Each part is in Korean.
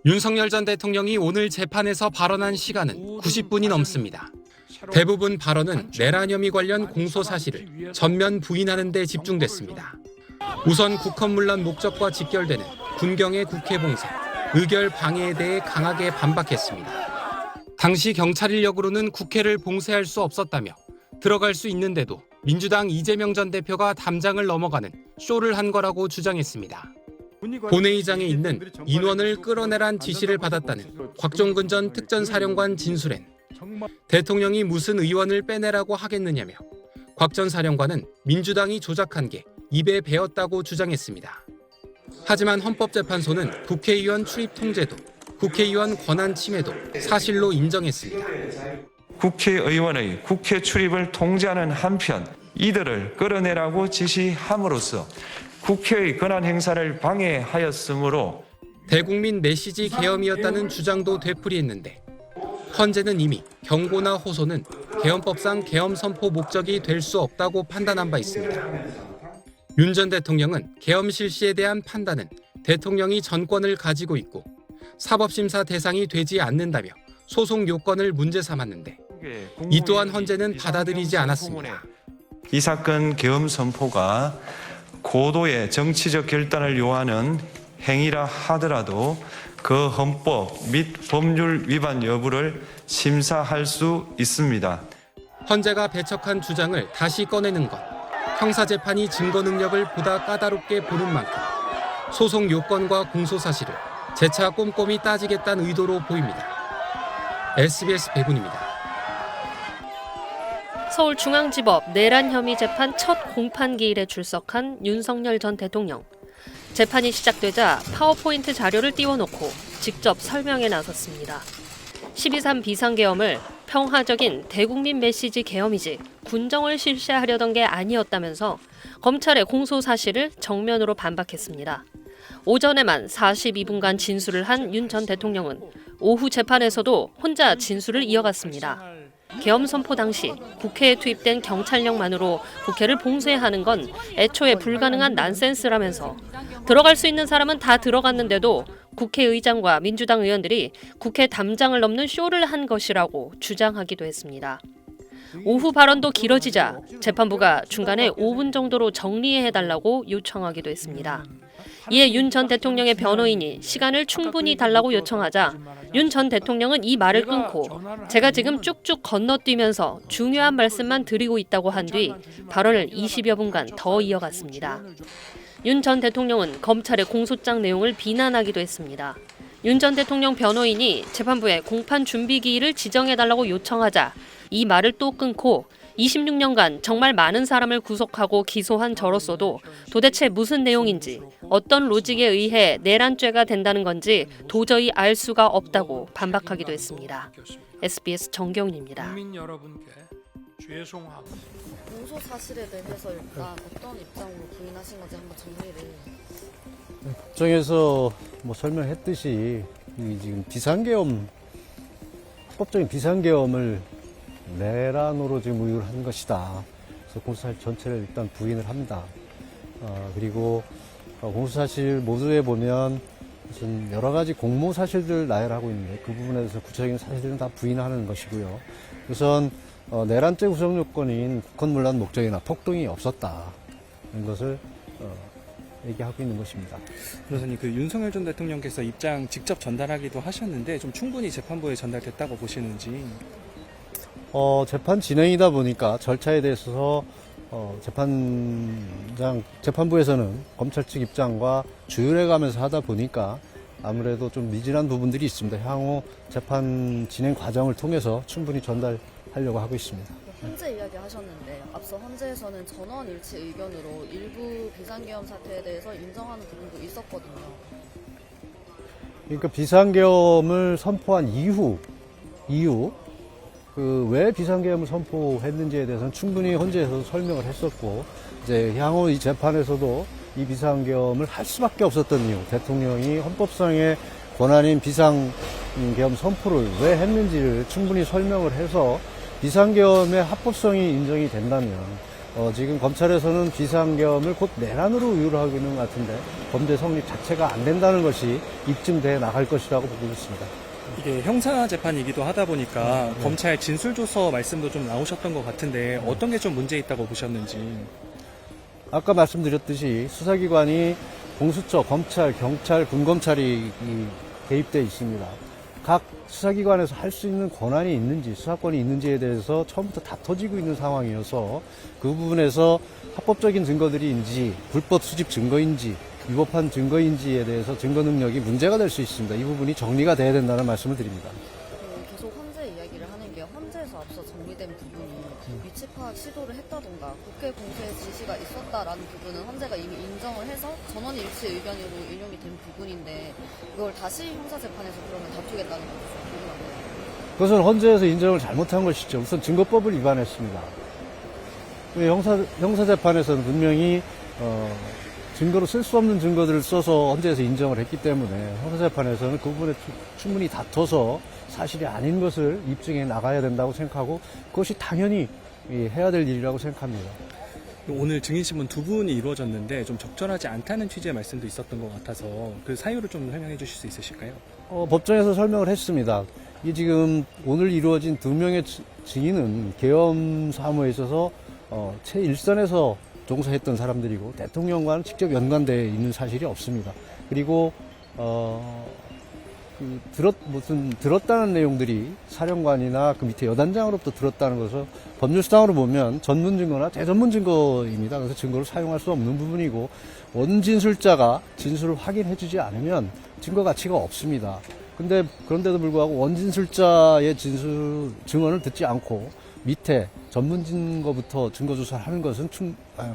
윤석열 전 대통령이 오늘 재판에서 발언한 시간은 90분이 넘습니다. 대부분 발언은 내란 혐의 관련 공소 사실을 전면 부인하는 데 집중됐습니다. 우선 국헌문란 목적과 직결되는 군경의 국회 봉쇄, 의결 방해에 대해 강하게 반박했습니다. 당시 경찰 인력으로는 국회를 봉쇄할 수 없었다며 들어갈 수 있는데도 민주당 이재명 전 대표가 담장을 넘어가는 쇼를 한 거라고 주장했습니다. 본회의장에 있는 인원을 끌어내란 지시를 받았다는 곽종근 전 특전사령관 진술엔 대통령이 무슨 의원을 빼내라고 하겠느냐며 곽 전 사령관은 민주당이 조작한 게 입에 배었다고 주장했습니다. 하지만 헌법재판소는 국회의원 출입 통제도, 국회의원 권한 침해도 사실로 인정했습니다. 국회의원의 국회 출입을 통제하는 한편 이들을 끌어내라고 지시함으로써 국회의 권한 행사를 방해하였으므로 대국민 메시지 계엄이었다는 주장도 되풀이했는데 헌재는 이미 경고나 호소는 개헌법상 계엄 선포 목적이 될 수 없다고 판단한 바 있습니다. 윤 전 대통령은 계엄 실시에 대한 판단은 대통령이 전권을 가지고 있고 사법심사 대상이 되지 않는다며 소송 요건을 문제 삼았는데 이 또한 헌재는 받아들이지 않았습니다. 이 사건 계엄 선포가 고도의 정치적 결단을 요하는 행위라 하더라도 그 헌법 및 법률 위반 여부를 심사할 수 있습니다. 헌재가 배척한 주장을 다시 꺼내는 것, 형사재판이 증거 능력을 보다 까다롭게 보는 만큼 소송 요건과 공소 사실을 재차 꼼꼼히 따지겠다는 의도로 보입니다. SBS 백운입니다. 서울중앙지법 내란 혐의 재판 첫 공판기일에 출석한 윤석열 전 대통령. 재판이 시작되자 파워포인트 자료를 띄워놓고 직접 설명에 나섰습니다. 12.3 비상계엄을 평화적인 대국민 메시지 계엄이지 군정을 실시하려던 게 아니었다면서 검찰의 공소 사실을 정면으로 반박했습니다. 오전에만 42분간 진술을 한 윤 전 대통령은 오후 재판에서도 혼자 진술을 이어갔습니다. 계엄 선포 당시 국회에 투입된 경찰력만으로 국회를 봉쇄하는 건 애초에 불가능한 난센스라면서 들어갈 수 있는 사람은 다 들어갔는데도 국회의장과 민주당 의원들이 국회 담장을 넘는 쇼를 한 것이라고 주장하기도 했습니다. 오후 발언도 길어지자 재판부가 중간에 5분 정도로 정리해달라고 요청하기도 했습니다. 이에 윤 전 대통령의 변호인이 시간을 충분히 달라고 요청하자 윤 전 대통령은 이 말을 끊고 제가 지금 쭉쭉 건너뛰면서 중요한 말씀만 드리고 있다고 한 뒤 발언을 20여 분간 더 이어갔습니다. 윤 전 대통령은 검찰의 공소장 내용을 비난하기도 했습니다. 윤 전 대통령 변호인이 재판부에 공판 준비 기일을 지정해달라고 요청하자 이 말을 또 끊고 26년간 정말 많은 사람을 구속하고 기소한 저로서도 도대체 무슨 내용인지 어떤 로직에 의해 내란죄가 된다는 건지 도저히 알 수가 없다고 반박하기도 했습니다. SBS 정경윤입니다. 공소 사실에 대해서 일단 어떤 입장으로 부인하신 건지 한번 정리를. 법정에서 설명했듯이 지금 합법적인 비상계엄을 내란으로 지금 의혹을 한 것이다. 그래서 공소사실 전체를 일단 부인을 합니다. 그리고 공소사실 모두에 보면 무슨 여러 가지 공모사실들 나열하고 있는데 그 부분에 대해서 구체적인 사실들은 다 부인하는 것이고요. 우선 내란죄 구성 요건인 국헌문란 목적이나 폭동이 없었다. 이런 것을 얘기하고 있는 것입니다. 변호사님, 윤석열 전 대통령께서 입장 직접 전달하기도 하셨는데 좀 충분히 재판부에 전달됐다고 보시는지. 재판 진행이다 보니까 절차에 대해서 재판부에서는 검찰 측 입장과 조율해가면서 하다 보니까 아무래도 좀 미진한 부분들이 있습니다. 향후 재판 진행 과정을 통해서 충분히 전달하려고 하고 있습니다. 헌재 이야기 하셨는데 앞서 헌재에서는 전원 일치 의견으로 일부 비상계엄 사태에 대해서 인정하는 부분도 있었거든요. 그러니까 비상계엄을 선포한 이후 왜 비상계엄을 선포했는지에 대해서는 충분히 헌재에서도 설명을 했었고, 이제 향후 이 재판에서도 이 비상계엄을 할 수밖에 없었던 이유, 대통령이 헌법상의 권한인 비상계엄 선포를 왜 했는지를 충분히 설명을 해서 비상계엄의 합법성이 인정이 된다면 지금 검찰에서는 비상계엄을 곧 내란으로 의유를 하고 있는 것 같은데 범죄 성립 자체가 안 된다는 것이 입증돼 나갈 것이라고 보고 있습니다. 이게 형사 재판이기도 하다 보니까 검찰 진술조서 말씀도 좀 나오셨던 것 같은데 어떤 게 좀 문제 있다고 보셨는지. 아까 말씀드렸듯이 수사기관이 공수처, 검찰, 경찰, 군검찰이 개입돼 있습니다. 각 수사기관에서 할 수 있는 권한이 있는지, 수사권이 있는지에 대해서 처음부터 다퉈지고 있는 상황이어서 그 부분에서 합법적인 증거들인지, 불법 수집 증거인지, 위법한 증거인지에 대해서 증거 능력이 문제가 될 수 있습니다. 이 부분이 정리가 돼야 된다는 말씀을 드립니다. 계속 헌재 이야기를 하는 게 헌재에서 앞서 정리된 부분이 위치 파악 시도를 했다던가 국회 공수의 지시가 있었다라는 부분은 헌재가 이미 인정을 해서 전원 일치 의견으로 인용이 된 부분인데 이걸 다시 형사재판에서 그러면 다투겠다는 것도 좀 궁금합니다. 그것은 헌재에서 인정을 잘못한 것이죠. 우선 증거법을 위반했습니다. 형사재판에서는 분명히 증거로 쓸 수 없는 증거들을 써서 헌재에서 인정을 했기 때문에 형사재판에서는 그 부분에 충분히 다퉈서 사실이 아닌 것을 입증해 나가야 된다고 생각하고 그것이 당연히 해야 될 일이라고 생각합니다. 오늘 증인신문 두 분이 이루어졌는데 좀 적절하지 않다는 취지의 말씀도 있었던 것 같아서 그 사유를 좀 설명해 주실 수 있으실까요? 법정에서 설명을 했습니다. 이 지금 오늘 이루어진 두 명의 증인은 계엄 사무에 있어서 최일선에서 종사했던 사람들이고 대통령과는 직접 연관되어 있는 사실이 없습니다. 그리고 들었다는 내용들이 사령관이나 그 밑에 여단장으로부터 들었다는 것을 법률수당으로 보면 전문 증거나 대전문 증거입니다. 그래서 증거를 사용할 수 없는 부분이고 원진술자가 진술을 확인해주지 않으면 증거 가치가 없습니다. 그런데도 불구하고 원진술자의 증언을 듣지 않고 밑에 전문 증거부터 증거 조사를 하는 것은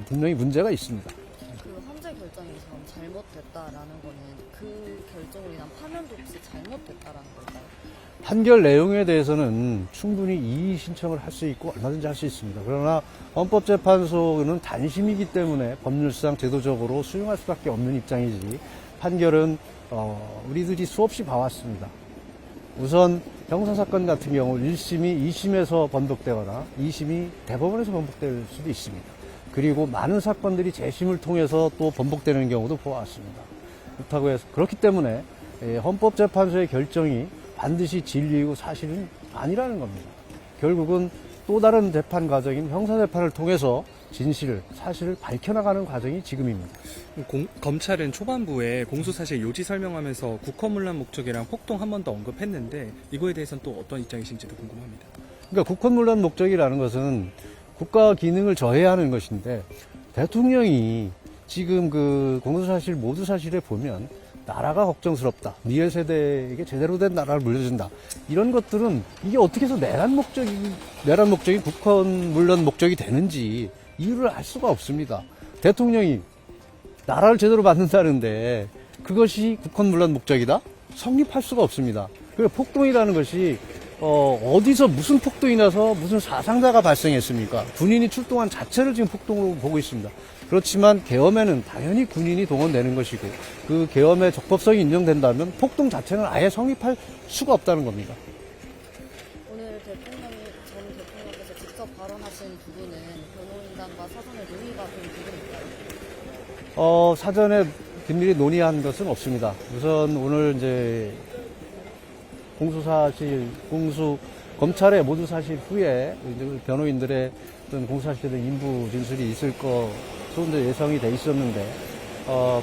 분명히 문제가 있습니다. 그 헌재 결정이 잘못됐다라는 거는 그 결정으로 인한 파면도 없이 잘못됐다라는 걸까요? 판결 내용에 대해서는 충분히 이의 신청을 할 수 있고 얼마든지 할 수 있습니다. 그러나 헌법재판소는 단심이기 때문에 법률상 제도적으로 수용할 수밖에 없는 입장이지 판결은 우리들이 수없이 봐왔습니다. 우선 형사사건 같은 경우 1심이 2심에서 번복되거나 2심이 대법원에서 번복될 수도 있습니다. 그리고 많은 사건들이 재심을 통해서 또 번복되는 경우도 보았습니다. 그렇다고 해서 그렇기 때문에 헌법재판소의 결정이 반드시 진리이고 사실은 아니라는 겁니다. 결국은 또 다른 재판 과정인 형사재판을 통해서 진실을, 사실을 밝혀나가는 과정이 지금입니다. 검찰은 초반부에 공소사실 요지 설명하면서 국헌문란 목적이랑 폭동 한 번 더 언급했는데 이거에 대해서는 또 어떤 입장이신지도 궁금합니다. 그러니까 국헌문란 목적이라는 것은 국가 기능을 저해하는 것인데 대통령이 지금 그 공소사실 모두 사실에 보면 나라가 걱정스럽다. 미래 세대에게 제대로 된 나라를 물려준다. 이런 것들은 이게 어떻게 해서 내란 목적이 국헌문란 목적이 되는지 이유를 알 수가 없습니다. 대통령이 나라를 제대로 만든다는데 그것이 국헌문란 목적이다? 성립할 수가 없습니다. 그리고 폭동이라는 것이 어디서 무슨 폭동이 나서 무슨 사상자가 발생했습니까? 군인이 출동한 자체를 지금 폭동으로 보고 있습니다. 그렇지만 계엄에는 당연히 군인이 동원되는 것이고 그 계엄의 적법성이 인정된다면 폭동 자체는 아예 성립할 수가 없다는 겁니다. 오늘 전 대통령께서 직접 발언하신 부분은 변호인단과 사전에 논의가 된 부분일까요? 사전에 긴밀히 논의한 것은 없습니다. 우선 오늘 이제 검찰의 모두 사실 후에 변호인들의 어떤 공소사실에 대한 인부 진술이 있을 것으로 예상이 돼 있었는데,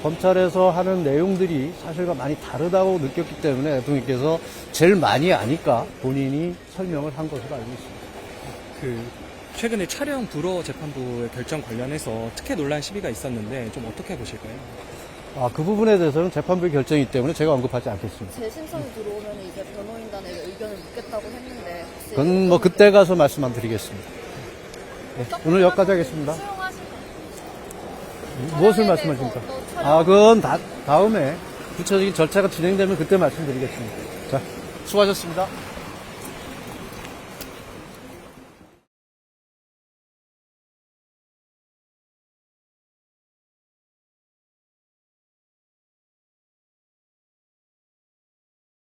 검찰에서 하는 내용들이 사실과 많이 다르다고 느꼈기 때문에 대통령께서 제일 많이 아니까 본인이 설명을 한 것으로 알고 있습니다. 최근에 촬영 불허 재판부의 결정 관련해서 특혜 논란 시비가 있었는데 좀 어떻게 보실까요? 그 부분에 대해서는 재판부의 결정이기 때문에 제가 언급하지 않겠습니다. 재심성이 들어오면 이제 변호인단에게 의견을 묻겠다고 했는데 그건 뭐 그때 가서 말씀 안 드리겠습니다. 네, 오늘 여기까지 하겠습니다. 무엇을 말씀하십니까? 그건 다음에 구체적인 절차가 진행되면 그때 말씀드리겠습니다. 자, 수고하셨습니다.